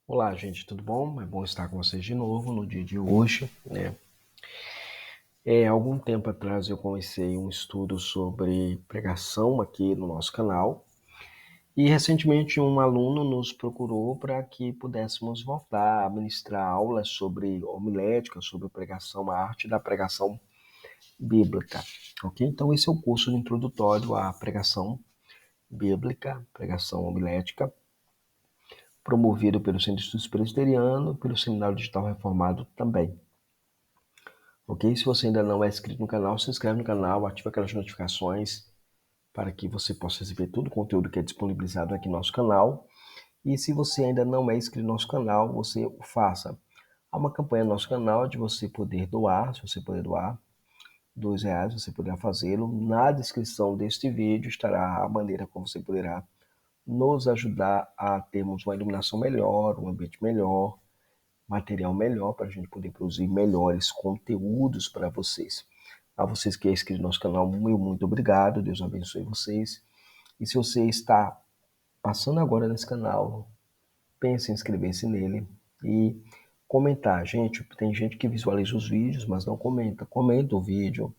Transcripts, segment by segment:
Olá, gente, tudo bom? É bom estar com vocês de novo no dia de hoje, né? Algum tempo atrás eu comecei um estudo sobre pregação aqui no nosso canal e recentemente um aluno nos procurou para que pudéssemos voltar a ministrar aulas sobre homilética, sobre pregação, a arte da pregação bíblica, ok? Então esse é o curso introdutório à pregação bíblica, pregação homilética, promovido pelo Centro de Estudos Presbiteriano e pelo Seminário Digital Reformado também. Ok? Se você ainda não é inscrito no canal, se inscreve no canal, ativa aquelas notificações para que você possa receber todo o conteúdo que é disponibilizado aqui no nosso canal. E se você ainda não é inscrito no nosso canal, você o faça. Há uma campanha no nosso canal de você poder doar, se você puder doar R$ 2, você poderá fazê-lo. Na descrição deste vídeo estará a maneira como você poderá nos ajudar a termos uma iluminação melhor, um ambiente melhor, material melhor para a gente poder produzir melhores conteúdos para vocês. A vocês que é inscrito no nosso canal, muito obrigado. Deus abençoe vocês. E se você está passando agora nesse canal, pense em inscrever-se nele e comentar. Gente, tem gente que visualiza os vídeos, mas não comenta. Comenta o vídeo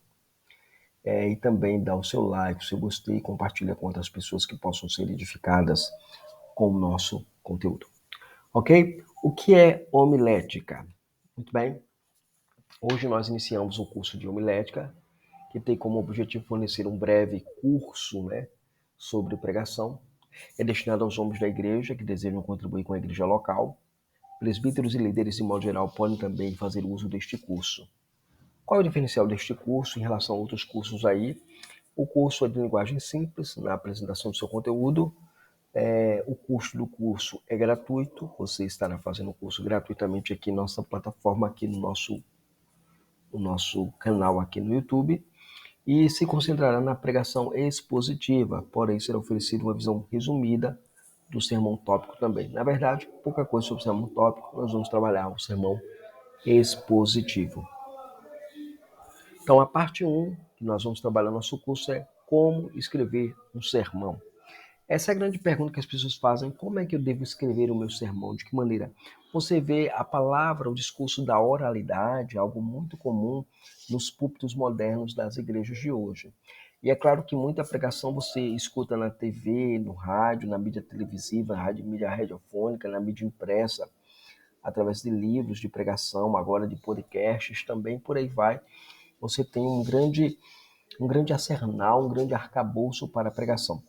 e também dá o seu like, o seu gostei, compartilha com outras pessoas que possam ser edificadas com o nosso conteúdo. Ok? O que é homilética? Muito bem. Hoje nós iniciamos o curso de homilética, que tem como objetivo fornecer um breve curso, sobre pregação. É destinado aos homens da igreja que desejam contribuir com a igreja local. Presbíteros e líderes, de modo geral, podem também fazer uso deste curso. Qual é o diferencial deste curso em relação a outros cursos aí? O curso é de linguagem simples, na apresentação do seu conteúdo. O custo do curso é gratuito, você estará fazendo o curso gratuitamente aqui na nossa plataforma, aqui no nosso canal aqui no YouTube, e se concentrará na pregação expositiva, porém será oferecida uma visão resumida do sermão tópico também. Na verdade, pouca coisa sobre o sermão tópico, nós vamos trabalhar o sermão expositivo. Então, a parte 1 que nós vamos trabalhar no nosso curso é como escrever um sermão. Essa é a grande pergunta que as pessoas fazem: como é que eu devo escrever o meu sermão? De que maneira? Você vê a palavra, o discurso da oralidade, algo muito comum nos púlpitos modernos das igrejas de hoje. E é claro que muita pregação você escuta na TV, no rádio, na mídia televisiva, na mídia radiofônica, na mídia impressa, através de livros de pregação, agora de podcasts também, por aí vai. Você tem um grande arsenal, um grande arcabouço para a pregação.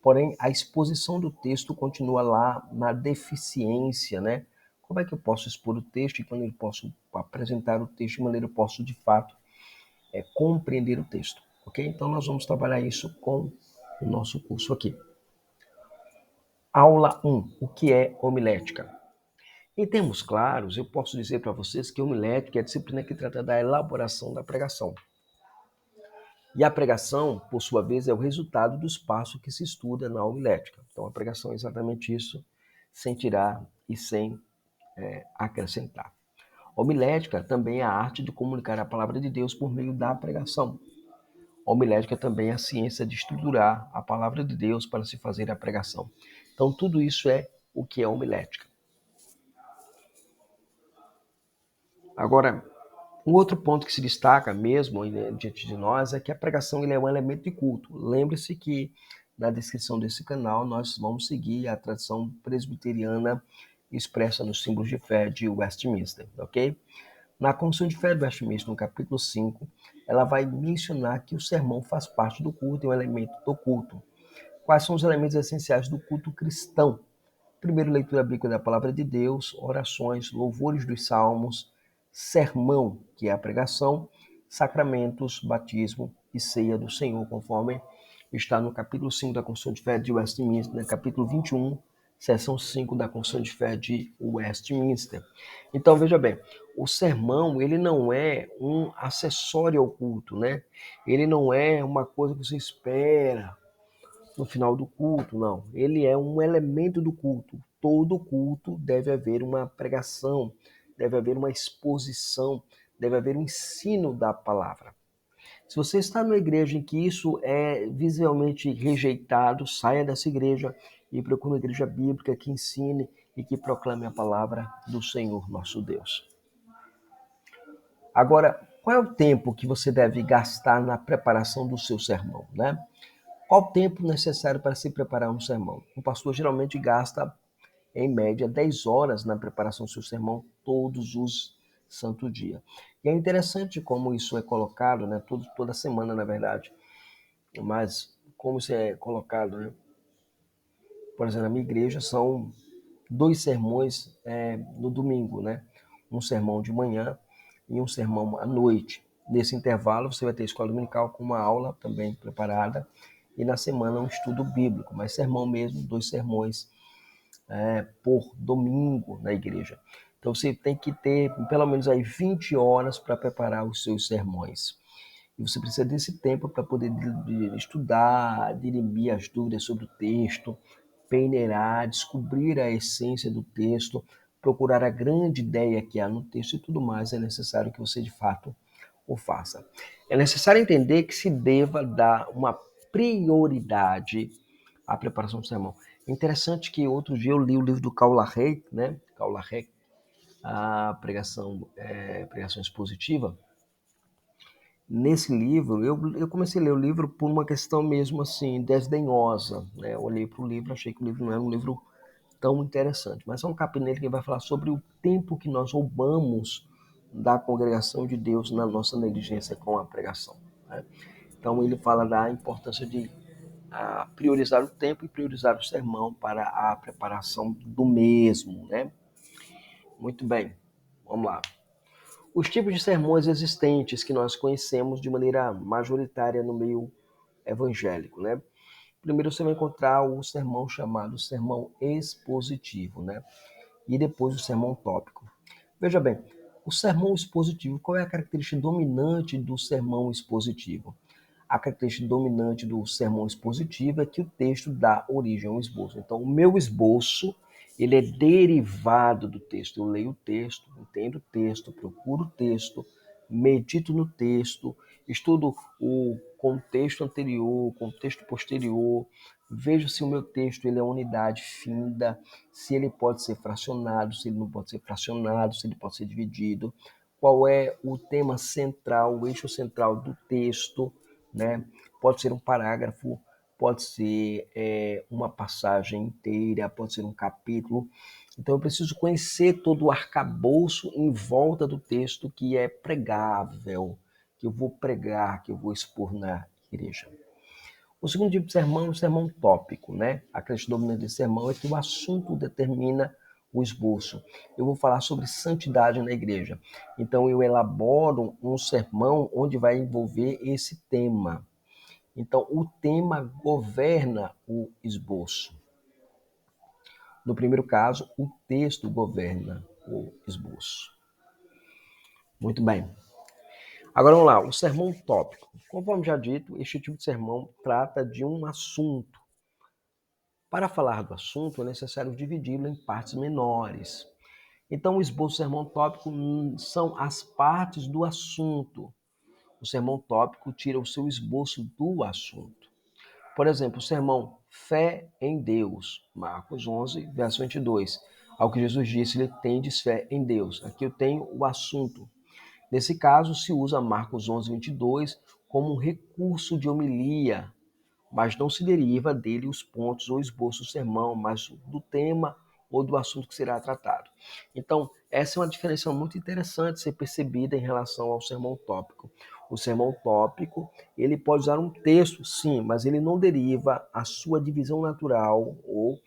Porém, a exposição do texto continua lá na deficiência, né? Como é que eu posso expor o texto e quando eu posso apresentar o texto de maneira eu posso, de fato, compreender o texto, ok? Então, nós vamos trabalhar isso com o nosso curso aqui. Aula 1. O que é homilética? Em termos claros, eu posso dizer para vocês que homilética é a disciplina que trata da elaboração da pregação. E a pregação, por sua vez, é o resultado do espaço que se estuda na homilética. Então, a pregação é exatamente isso, sem tirar e sem acrescentar. Homilética também é a arte de comunicar a palavra de Deus por meio da pregação. Homilética também é a ciência de estruturar a palavra de Deus para se fazer a pregação. Então, tudo isso é o que é homilética. Agora, um outro ponto que se destaca mesmo diante de nós é que a pregação é um elemento de culto. Lembre-se que na descrição desse canal nós vamos seguir a tradição presbiteriana expressa nos símbolos de fé de Westminster, ok? Na Confissão de Fé de Westminster, no capítulo 5, ela vai mencionar que o sermão faz parte do culto, é um elemento do culto. Quais são os elementos essenciais do culto cristão? Primeiro, leitura bíblica da palavra de Deus, orações, louvores dos salmos, sermão, que é a pregação, sacramentos, batismo e ceia do Senhor, conforme está no capítulo 5 da Confissão de Fé de Westminster, no capítulo 21, seção 5 da Confissão de Fé de Westminster. Então, veja bem, o sermão, ele não é um acessório ao culto, né? Ele não é uma coisa que você espera no final do culto, não. Ele é um elemento do culto. Todo culto deve haver uma pregação, deve haver uma exposição, deve haver um ensino da palavra. Se você está numa igreja em que isso é visivelmente rejeitado, saia dessa igreja e procure uma igreja bíblica que ensine e que proclame a palavra do Senhor nosso Deus. Agora, qual é o tempo que você deve gastar na preparação do seu sermão, né? Qual o tempo necessário para se preparar um sermão? Um pastor geralmente gasta, em média, 10 horas na preparação do seu sermão todos os santo dia. E é interessante como isso é colocado, né? Toda semana, na verdade. Mas como isso é colocado, né? Por exemplo, na minha igreja são 2 sermões no domingo, né? Um sermão de manhã e um sermão à noite. Nesse intervalo você vai ter escola dominical com uma aula também preparada e na semana um estudo bíblico, mas sermão mesmo, 2 sermões por domingo na igreja. Então você tem que ter pelo menos aí 20 horas para preparar os seus sermões. E você precisa desse tempo para poder estudar, dirimir as dúvidas sobre o texto, peneirar, descobrir a essência do texto, procurar a grande ideia que há no texto e tudo mais é necessário que você de fato o faça. É necessário entender que se deva dar uma prioridade à preparação do sermão. É interessante que outro dia eu li o livro do Karl Lahey, né? Karl Lahey, a pregação expositiva. Nesse livro, eu comecei a ler o livro por uma questão mesmo assim, desdenhosa. Né? Eu olhei para o livro, achei que o livro não era um livro tão interessante. Mas é um capítulo nele que vai falar sobre o tempo que nós roubamos da congregação de Deus na nossa negligência com a pregação. Né? Então ele fala da importância de priorizar o tempo e priorizar o sermão para a preparação do mesmo. Né? Muito bem, vamos lá. Os tipos de sermões existentes que nós conhecemos de maneira majoritária no meio evangélico, né? Primeiro você vai encontrar o sermão chamado sermão expositivo, né? E depois o sermão tópico. Veja bem, o sermão expositivo, qual é a característica dominante do sermão expositivo? A característica dominante do sermão expositivo é que o texto dá origem ao esboço. Então, o meu esboço, ele é derivado do texto. Eu leio o texto, entendo o texto, procuro o texto, medito no texto, estudo o contexto anterior, o contexto posterior, vejo se o meu texto ele é unidade finda, se ele pode ser fracionado, se ele não pode ser fracionado, se ele pode ser dividido, qual é o tema central, o eixo central do texto, né? Pode ser um parágrafo, pode ser uma passagem inteira, pode ser um capítulo. Então eu preciso conhecer todo o arcabouço em volta do texto que é pregável, que eu vou pregar, que eu vou expor na igreja. O segundo tipo de sermão é o sermão tópico, né? A característica dominante desse sermão é que o assunto determina o esboço. Eu vou falar sobre santidade na igreja. Então eu elaboro um sermão onde vai envolver esse tema. Então o tema governa o esboço. No primeiro caso, o texto governa o esboço. Muito bem. Agora vamos lá, o sermão tópico. Conforme já dito, este tipo de sermão trata de um assunto. Para falar do assunto, é necessário dividi-lo em partes menores. Então, o esboço do sermão tópico são as partes do assunto. O sermão tópico tira o seu esboço do assunto. Por exemplo, o sermão Fé em Deus, Marcos 11, verso 22. Ao que Jesus disse, ele tendes fé em Deus. Aqui eu tenho o assunto. Nesse caso, se usa Marcos 11, 22 como um recurso de homilia, mas não se deriva dele os pontos ou esboço do sermão, mas do tema ou do assunto que será tratado. Então, essa é uma diferença muito interessante ser percebida em relação ao sermão tópico. O sermão tópico, ele pode usar um texto, sim, mas ele não deriva a sua divisão natural ou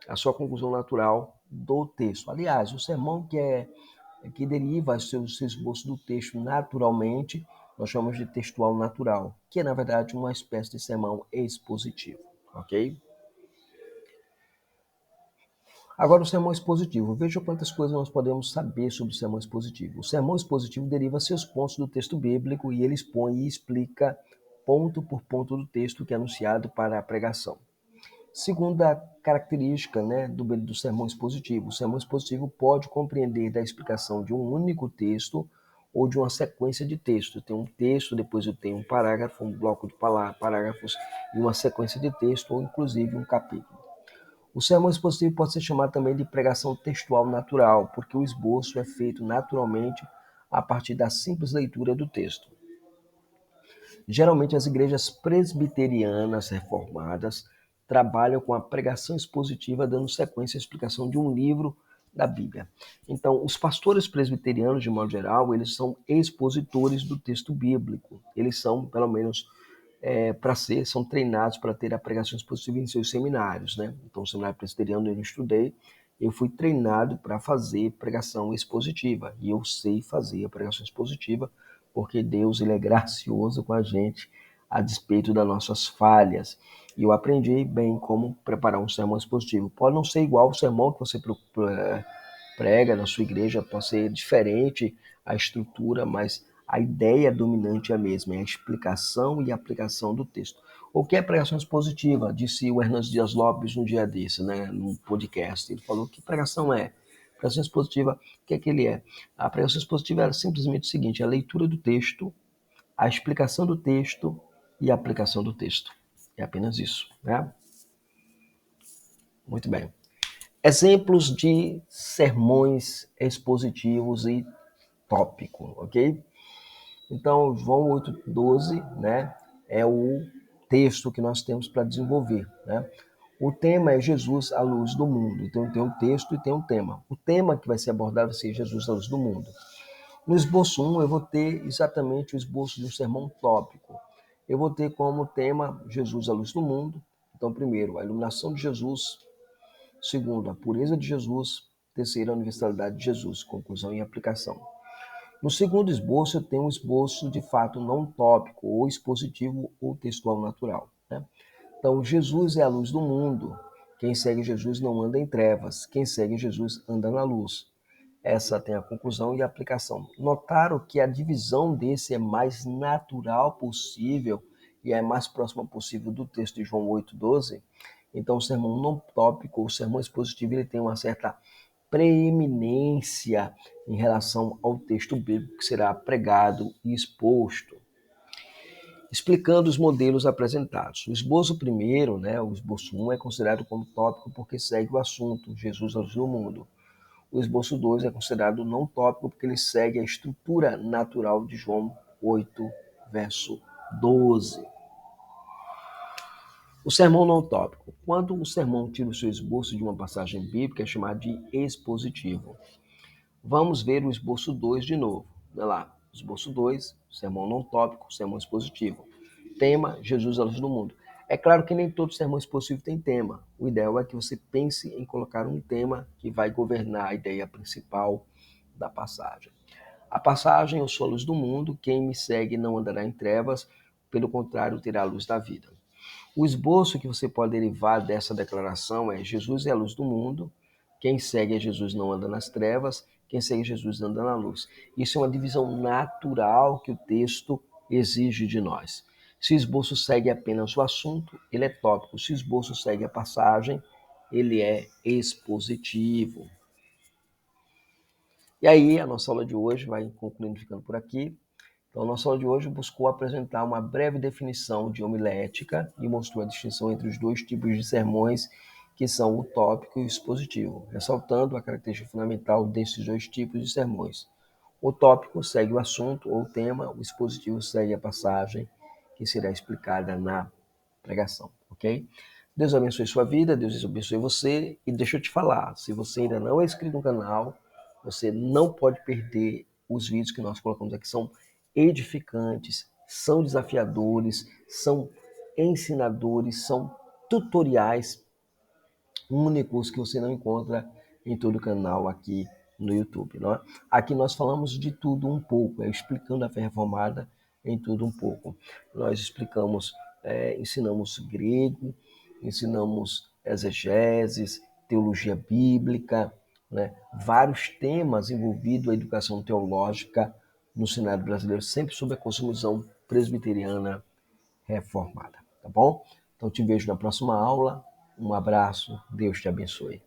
a sua conclusão natural do texto. Aliás, o sermão que deriva seu esboço do texto naturalmente, nós chamamos de textual natural, que é, na verdade, uma espécie de sermão expositivo, ok? Agora, o sermão expositivo. Veja quantas coisas nós podemos saber sobre o sermão expositivo. O sermão expositivo deriva seus pontos do texto bíblico e ele expõe e explica ponto por ponto do texto que é anunciado para a pregação. Segunda característica, né, do sermão expositivo. O sermão expositivo pode compreender da explicação de um único texto ou de uma sequência de texto. Eu tenho um texto, depois eu tenho um parágrafo, um bloco de parágrafos e uma sequência de texto, ou inclusive um capítulo. O sermão expositivo pode ser chamado também de pregação textual natural, porque o esboço é feito naturalmente a partir da simples leitura do texto. Geralmente, as igrejas presbiterianas reformadas trabalham com a pregação expositiva, dando sequência à explicação de um livro da Bíblia. Então, os pastores presbiterianos, de modo geral, eles são expositores do texto bíblico. Eles são, pelo menos, são treinados para ter a pregação expositiva em seus seminários, né? Então, o seminário presbiteriano eu estudei, eu fui treinado para fazer pregação expositiva, e eu sei fazer a pregação expositiva, porque Deus ele é gracioso com a gente, a despeito das nossas falhas. E eu aprendi bem como preparar um sermão expositivo. Pode não ser igual ao sermão que você prega na sua igreja, pode ser diferente a estrutura, mas a ideia dominante é a mesma, é a explicação e aplicação do texto. O que é pregação expositiva? Disse o Hernandes Dias Lopes um dia desse, né, num podcast. Ele falou que pregação é. Pregação expositiva, o que é que ele é? A pregação expositiva era simplesmente o seguinte, a leitura do texto, a explicação do texto e a aplicação do texto. É apenas isso, né? Muito bem. Exemplos de sermões expositivos e tópico, ok? Então, João 8,12, né, é o texto que nós temos para desenvolver, né? O tema é Jesus, a luz do mundo. Então, tem um texto e tem um tema. O tema que vai ser abordado vai ser Jesus, a luz do mundo. No esboço 1, eu vou ter exatamente o esboço de um sermão tópico. Eu vou ter como tema Jesus, a luz do mundo. Então, primeiro, a iluminação de Jesus. Segundo, a pureza de Jesus. Terceiro, a universalidade de Jesus. Conclusão e aplicação. No segundo esboço, eu tenho um esboço de fato não tópico, ou expositivo, ou textual natural, né? Então, Jesus é a luz do mundo. Quem segue Jesus não anda em trevas. Quem segue Jesus anda na luz. Essa tem a conclusão e a aplicação. Notaram que a divisão desse é mais natural possível e é mais próxima possível do texto de João 8,12? Então, o sermão não tópico, o sermão expositivo, ele tem uma certa preeminência em relação ao texto bíblico que será pregado e exposto. Explicando os modelos apresentados. O esboço primeiro, né, o esboço 1, é considerado como tópico porque segue o assunto, Jesus, a luz do mundo. O esboço 2 é considerado não tópico porque ele segue a estrutura natural de João 8, verso 12. O sermão não tópico. Quando o sermão tira o seu esboço de uma passagem bíblica, é chamado de expositivo. Vamos ver o esboço 2 de novo. Olha lá, esboço 2, sermão não tópico, sermão expositivo. Tema, Jesus, a luz do mundo. É claro que nem todo sermão expositivo tem tema. O ideal é que você pense em colocar um tema que vai governar a ideia principal da passagem. A passagem, eu sou a luz do mundo, quem me segue não andará em trevas, pelo contrário, terá a luz da vida. O esboço que você pode derivar dessa declaração é: Jesus é a luz do mundo, quem segue a Jesus não anda nas trevas, quem segue Jesus anda na luz. Isso é uma divisão natural que o texto exige de nós. Se o esboço segue apenas o assunto, ele é tópico. Se o esboço segue a passagem, ele é expositivo. E aí, a nossa aula de hoje vai concluindo, ficando por aqui. Então, a nossa aula de hoje buscou apresentar uma breve definição de homilética e mostrou a distinção entre os dois tipos de sermões, que são o tópico e o expositivo, ressaltando a característica fundamental desses dois tipos de sermões. O tópico segue o assunto ou tema, o expositivo segue a passagem que será explicada na pregação, ok? Deus abençoe sua vida, Deus abençoe você, e deixa eu te falar, se você ainda não é inscrito no canal, você não pode perder os vídeos que nós colocamos aqui, são edificantes, são desafiadores, são ensinadores, são tutoriais únicos que você não encontra em todo o canal aqui no YouTube. Não é? Aqui nós falamos de tudo um pouco, explicando a fé reformada em tudo um pouco. Nós explicamos, ensinamos grego, ensinamos exegeses, teologia bíblica, né? Vários temas envolvidos a educação teológica no cenário brasileiro, sempre sob a cosmovisão presbiteriana reformada, tá bom? Então te vejo na próxima aula. Um abraço, Deus te abençoe.